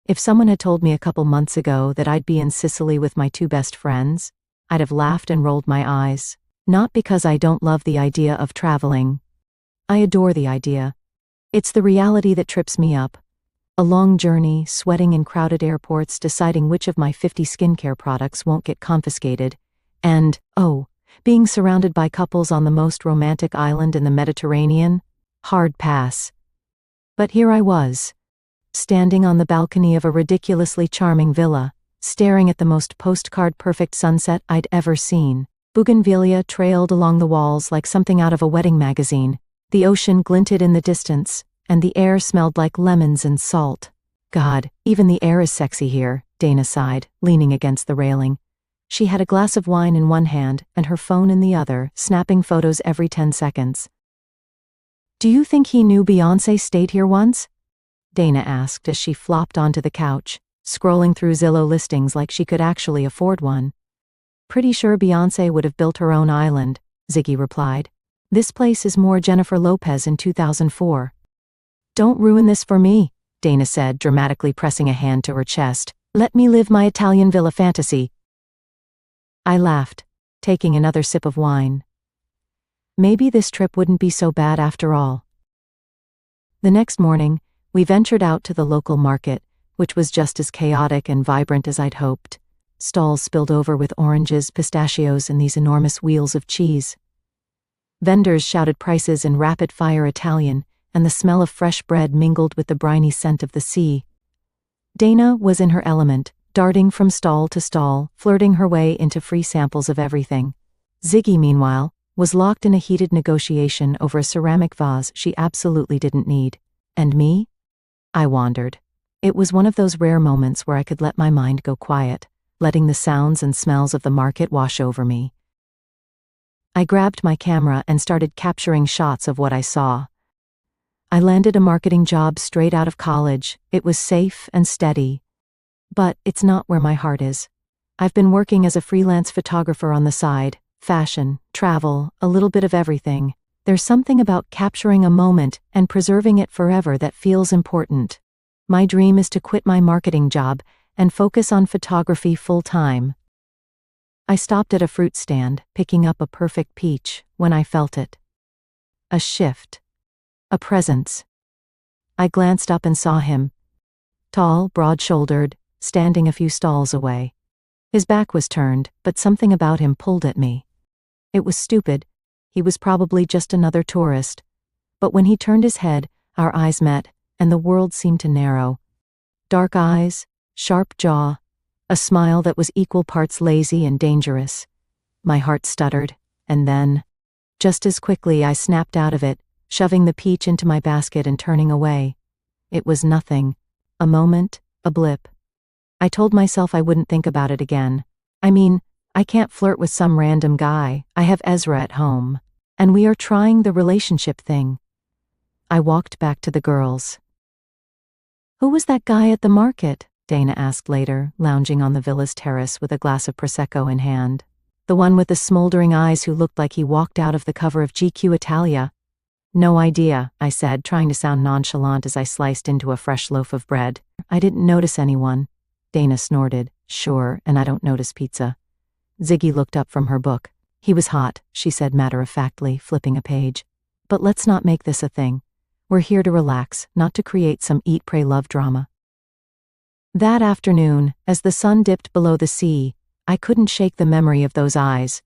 If someone had told me a couple months ago that I'd be in Sicily with my two best friends, I'd have laughed and rolled my eyes. Not because I don't love the idea of traveling. I adore the idea. It's the reality that trips me up. A long journey, sweating in crowded airports, deciding which of my 50 skincare products won't get confiscated, and, oh, being surrounded by couples on the most romantic island in the Mediterranean? Hard pass. But here I was, standing on the balcony of a ridiculously charming villa, staring at the most postcard-perfect sunset I'd ever seen. Bougainvillea trailed along the walls like something out of a wedding magazine. The ocean glinted in the distance, and the air smelled like lemons and salt. God, even the air is sexy here, Dana sighed, leaning against the railing. She had a glass of wine in one hand and her phone in the other, snapping photos every 10 seconds. "Do you think he knew Beyoncé stayed here once?" Dana asked as she flopped onto the couch, scrolling through Zillow listings like she could actually afford one. "Pretty sure Beyoncé would have built her own island," Ziggy replied. "This place is more Jennifer Lopez in 2004. "Don't ruin this for me," Dana said, dramatically pressing a hand to her chest. "Let me live my Italian villa fantasy." I laughed, taking another sip of wine. Maybe this trip wouldn't be so bad after all. The next morning, we ventured out to the local market, which was just as chaotic and vibrant as I'd hoped. Stalls spilled over with oranges, pistachios, and these enormous wheels of cheese. Vendors shouted prices in rapid-fire Italian, and the smell of fresh bread mingled with the briny scent of the sea. Dana was in her element, darting from stall to stall, flirting her way into free samples of everything. Ziggy, meanwhile, was locked in a heated negotiation over a ceramic vase she absolutely didn't need. And me? I wandered. It was one of those rare moments where I could let my mind go quiet, letting the sounds and smells of the market wash over me. I grabbed my camera and started capturing shots of what I saw. I landed a marketing job straight out of college. It was safe and steady. But it's not where my heart is. I've been working as a freelance photographer on the side, fashion, travel, a little bit of everything. There's something about capturing a moment and preserving it forever that feels important. My dream is to quit my marketing job and focus on photography full-time. I stopped at a fruit stand, picking up a perfect peach, when I felt it. A shift. A presence. I glanced up and saw him. Tall, broad-shouldered, standing a few stalls away. His back was turned, but something about him pulled at me. It was stupid. He was probably just another tourist. But when he turned his head, our eyes met, and the world seemed to narrow. Dark eyes, sharp jaw, a smile that was equal parts lazy and dangerous. My heart stuttered, and then, just as quickly I snapped out of it, shoving the peach into my basket and turning away. It was nothing. A moment, a blip. I told myself I wouldn't think about it again. I mean, I can't flirt with some random guy. I have Ezra at home. And we are trying the relationship thing. I walked back to the girls. "Who was that guy at the market?" Dana asked later, lounging on the villa's terrace with a glass of Prosecco in hand. "The one with the smoldering eyes who looked like he walked out of the cover of GQ Italia." "No idea," I said, trying to sound nonchalant as I sliced into a fresh loaf of bread. "I didn't notice anyone." Dana snorted. "Sure, and I don't notice pizza." Ziggy looked up from her book. "He was hot," she said matter-of-factly, flipping a page. "But let's not make this a thing. We're here to relax, not to create some eat-pray-love drama." That afternoon, as the sun dipped below the sea, I couldn't shake the memory of those eyes.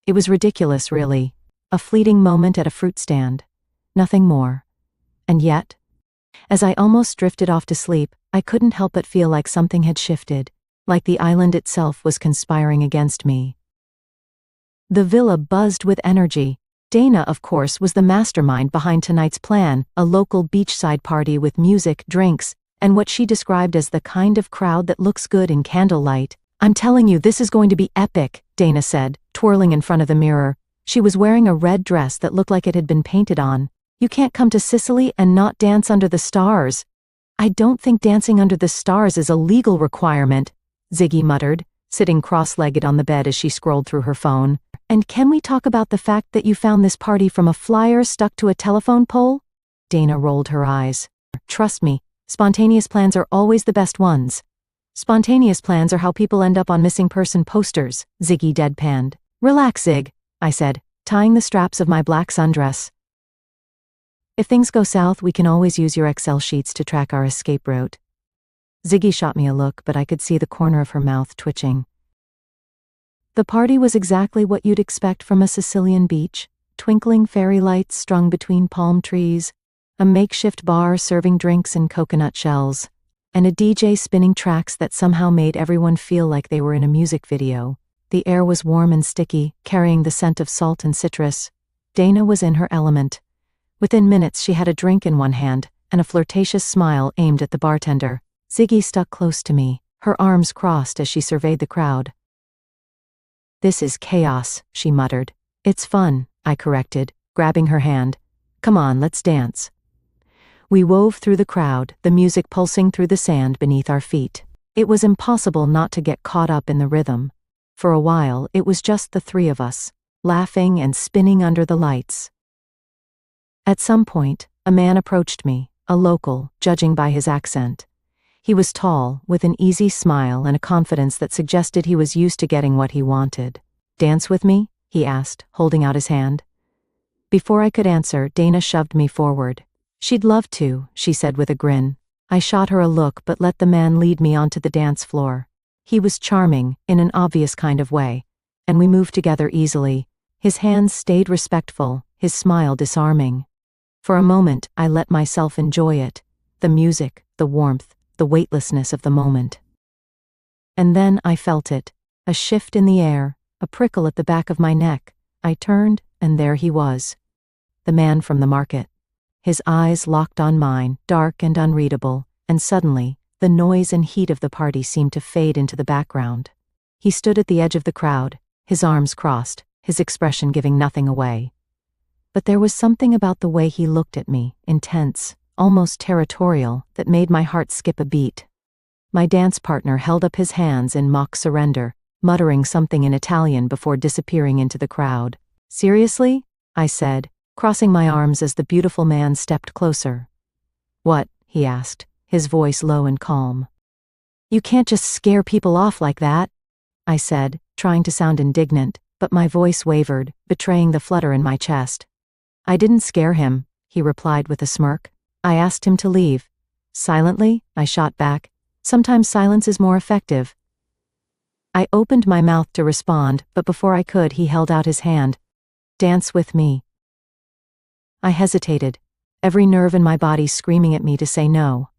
It was ridiculous, really. A fleeting moment at a fruit stand. Nothing more. And yet, as I almost drifted off to sleep, I couldn't help but feel like something had shifted, like the island itself was conspiring against me. The villa buzzed with energy. Dana, of course, was the mastermind behind tonight's plan, a local beachside party with music, drinks, and what she described as the kind of crowd that looks good in candlelight. "I'm telling you, this is going to be epic," Dana said, twirling in front of the mirror. She was wearing a red dress that looked like it had been painted on. "You can't come to Sicily and not dance under the stars." "I don't think dancing under the stars is a legal requirement," Ziggy muttered, sitting cross-legged on the bed as she scrolled through her phone. "And can we talk about the fact that you found this party from a flyer stuck to a telephone pole?" Dana rolled her eyes. "Trust me, Spontaneous plans are always the best ones. Spontaneous plans are how people end up on missing person posters, Ziggy deadpanned. Relax, Zig, I said, tying the straps of my black sundress. If things go south, we can always use your Excel sheets to track our escape route. Ziggy shot me a look, but I could see the corner of her mouth twitching. The party was exactly what you'd expect from a Sicilian beach. Twinkling fairy lights strung between palm trees, a makeshift bar serving drinks in coconut shells, and a DJ spinning tracks that somehow made everyone feel like they were in a music video. The air was warm and sticky, carrying the scent of salt and citrus. Dana was in her element. Within minutes she had a drink in one hand, and a flirtatious smile aimed at the bartender. Ziggy stuck close to me, her arms crossed as she surveyed the crowd. This is chaos, she muttered. It's fun, I corrected, grabbing her hand. Come on, let's dance. We wove through the crowd, the music pulsing through the sand beneath our feet. It was impossible not to get caught up in the rhythm. For a while, it was just the three of us, laughing and spinning under the lights. At some point, a man approached me, a local, judging by his accent. He was tall, with an easy smile and a confidence that suggested he was used to getting what he wanted. Dance with me? He asked, holding out his hand. Before I could answer, Dana shoved me forward. She'd love to, she said with a grin. I shot her a look but let the man lead me onto the dance floor. He was charming, in an obvious kind of way, and we moved together easily. His hands stayed respectful, his smile disarming. For a moment, I let myself enjoy it. The music, the warmth, the weightlessness of the moment. And then I felt it. A shift in the air, a prickle at the back of my neck. I turned, and there he was. The man from the market. His eyes locked on mine, dark and unreadable, and suddenly, the noise and heat of the party seemed to fade into the background. He stood at the edge of the crowd, his arms crossed, his expression giving nothing away. But there was something about the way he looked at me, intense, almost territorial, that made my heart skip a beat. My dance partner held up his hands in mock surrender, muttering something in Italian before disappearing into the crowd. Seriously? I said, crossing my arms as the beautiful man stepped closer. What? He asked, his voice low and calm. You can't just scare people off like that, I said, trying to sound indignant, but my voice wavered, betraying the flutter in my chest. I didn't scare him, he replied with a smirk. I asked him to leave. Silently, I shot back. Sometimes silence is more effective. I opened my mouth to respond, but before I could, he held out his hand. Dance with me. I hesitated, every nerve in my body screaming at me to say no.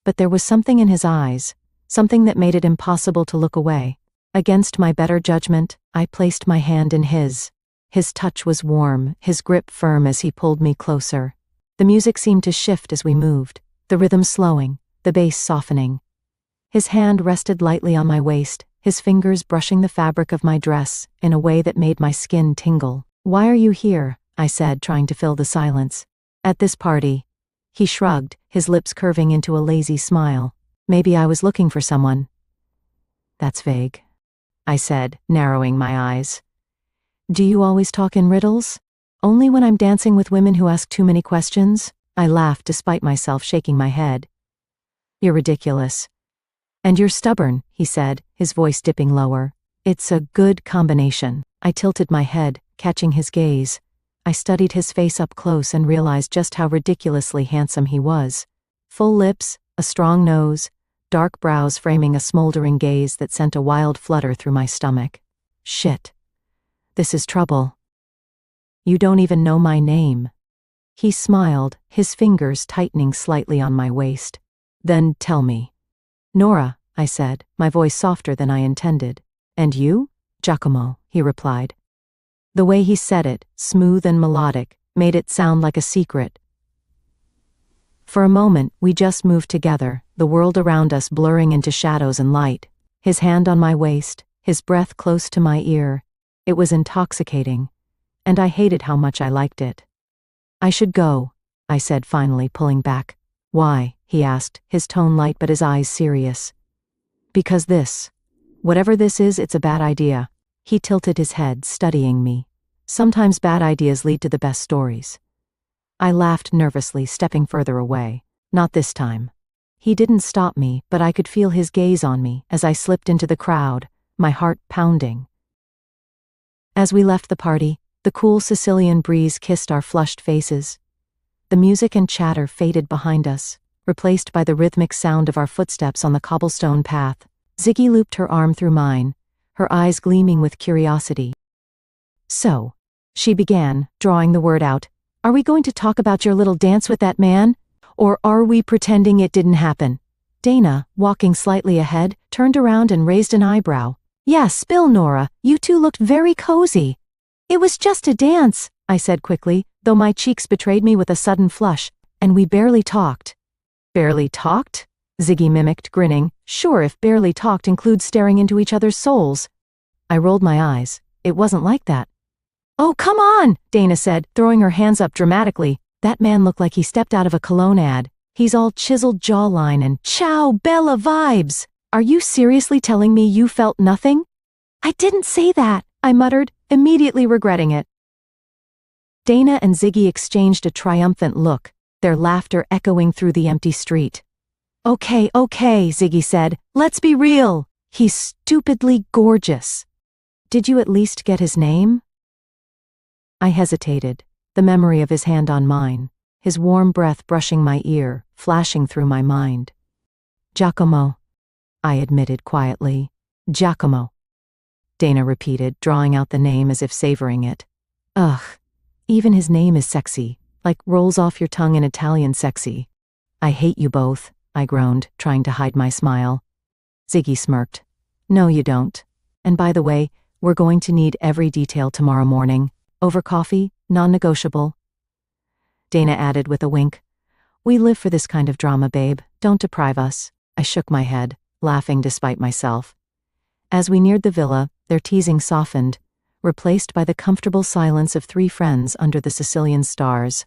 But there was something in his eyes, something that made it impossible to look away. Against my better judgment, I placed my hand in his. His touch was warm, his grip firm as he pulled me closer. The music seemed to shift as we moved, the rhythm slowing, the bass softening. His hand rested lightly on my waist, his fingers brushing the fabric of my dress in a way that made my skin tingle. Why are you here? I said, trying to fill the silence. At this party. He shrugged, his lips curving into a lazy smile. Maybe I was looking for someone. That's vague, I said, narrowing my eyes. Do you always talk in riddles? Only when I'm dancing with women who ask too many questions? I laughed despite myself shaking my head. You're ridiculous. And you're stubborn, he said, his voice dipping lower. It's a good combination. I tilted my head, catching his gaze. I studied his face up close and realized just how ridiculously handsome he was. Full lips, a strong nose, dark brows framing a smoldering gaze that sent a wild flutter through my stomach. Shit. This is trouble. You don't even know my name. He smiled, his fingers tightening slightly on my waist. Then tell me. Nora, I said, my voice softer than I intended. And you? Giacomo, he replied. The way he said it, smooth and melodic, made it sound like a secret. For a moment, we just moved together, the world around us blurring into shadows and light. His hand on my waist, his breath close to my ear. It was intoxicating, and I hated how much I liked it. I should go, I said, finally pulling back. Why? He asked, his tone light but his eyes serious. Because whatever this is, it's a bad idea. He tilted his head, studying me. Sometimes bad ideas lead to the best stories. I laughed nervously, stepping further away. Not this time. He didn't stop me, but I could feel his gaze on me as I slipped into the crowd, my heart pounding. As we left the party, the cool Sicilian breeze kissed our flushed faces. The music and chatter faded behind us, replaced by the rhythmic sound of our footsteps on the cobblestone path. Ziggy looped her arm through mine, her eyes gleaming with curiosity. "So," she began, drawing the word out, "are we going to talk about your little dance with that man? Or are we pretending it didn't happen?" Dana, walking slightly ahead, turned around and raised an eyebrow. "Yeah, spill, Nora, you two looked very cozy." "It was just a dance," I said quickly, though my cheeks betrayed me with a sudden flush, "and we barely talked." "Barely talked?" Ziggy mimicked, grinning. "Sure, if barely talked includes staring into each other's souls." I rolled my eyes. It wasn't like that. "Oh, come on," Dana said, throwing her hands up dramatically. That man looked like he stepped out of a cologne ad. He's all chiseled jawline and ciao bella vibes. "Are you seriously telling me you felt nothing?" "I didn't say that," I muttered, immediately regretting it. Dana and Ziggy exchanged a triumphant look, their laughter echoing through the empty street. Okay, Ziggy said, "let's be real. He's stupidly gorgeous." "Did you at least get his name?" I hesitated, the memory of his hand on mine, his warm breath brushing my ear, flashing through my mind. "Giacomo," I admitted quietly. "Giacomo," Dana repeated, drawing out the name as if savoring it. "Ugh, even his name is sexy, like rolls off your tongue in Italian sexy." "I hate you both," I groaned, trying to hide my smile. Ziggy smirked. "No, you don't. And by the way, we're going to need every detail tomorrow morning. Over coffee, non-negotiable." Dana added with a wink, "We live for this kind of drama, babe. Don't deprive us." I shook my head, laughing despite myself. As we neared the villa, their teasing softened, replaced by the comfortable silence of three friends under the Sicilian stars.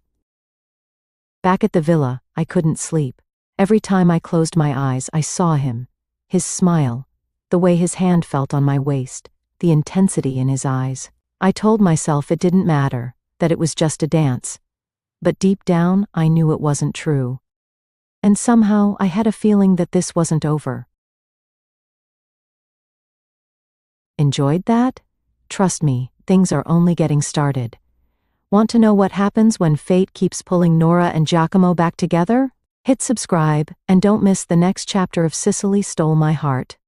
Back at the villa, I couldn't sleep. Every time I closed my eyes, I saw him. His smile, the way his hand felt on my waist, the intensity in his eyes. I told myself it didn't matter, that it was just a dance. But deep down, I knew it wasn't true. And somehow, I had a feeling that this wasn't over. Enjoyed that? Trust me, things are only getting started. Want to know what happens when fate keeps pulling Nora and Giacomo back together? Hit subscribe, and don't miss the next chapter of Sicily Stole My Heart.